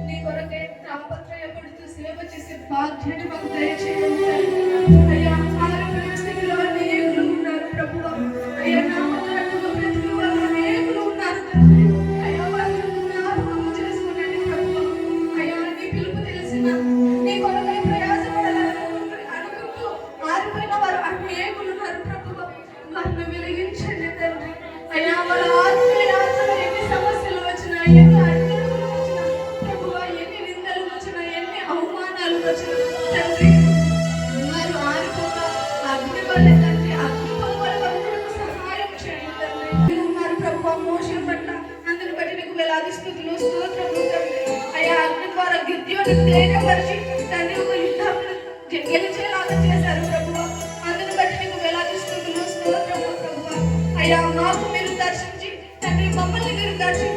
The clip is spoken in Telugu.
నీ కొరకే తాపత్రయపడుతూ సేవ చేసే బాధ్యత మాకు దయచేయండి. అయ్యా ఆరోగ్య స్థితిలో అనేకులు ఉన్నారు ప్రభువా. అయ్యా నామకరణంలో బ్రతికి వారు అనేకులు ఉన్నారు తండ్రి. అయ్యా వారిని జ్ఞాపకం చేసుకునండి ప్రభువా. అయ్యా నీ పిలుపు తెలిసిన నీ కొరకై ప్రయాసపడాలనుకుంటూ ఆరిపోయిన వారు అనేకులు ఉన్నారు ప్రభువా. వారిని వెలిగించండి తండ్రి. అయ్యా వాళ్ళ ఆత్మీయ ఎన్ని సమస్యలు వచ్చినా, ఎన్ని అడ్డంకులు వచ్చినా ప్రభువా, ఎన్ని నిందలు వచ్చినా, ఎన్ని అవమానాలు వచ్చినా తండ్రి వారు ఆరిపోక అగ్ని వల్ల తండ్రి అగ్ని వరకు సహాయం చేయండి తండ్రి. ఉన్నారు ప్రభువా మోషే పట్ల, అందుని బట్టి నీకు వేలాది స్తుతులు స్తోత్రములు తండ్రి. అయ్యా అగ్ని ద్వారా గిద్యోను ధైర్యపరిచి తండ్రి ఒక యుద్ధంలో గెలిచేలాగా చేశారు ప్రభువా. అందుని బట్టి నీకు వేలాది స్తుతులు స్తోత్రములు ప్రభువా. అయ్యా మాకు మీరు దర్శించి తండ్రి మమ్మల్ని మీరు దర్శించి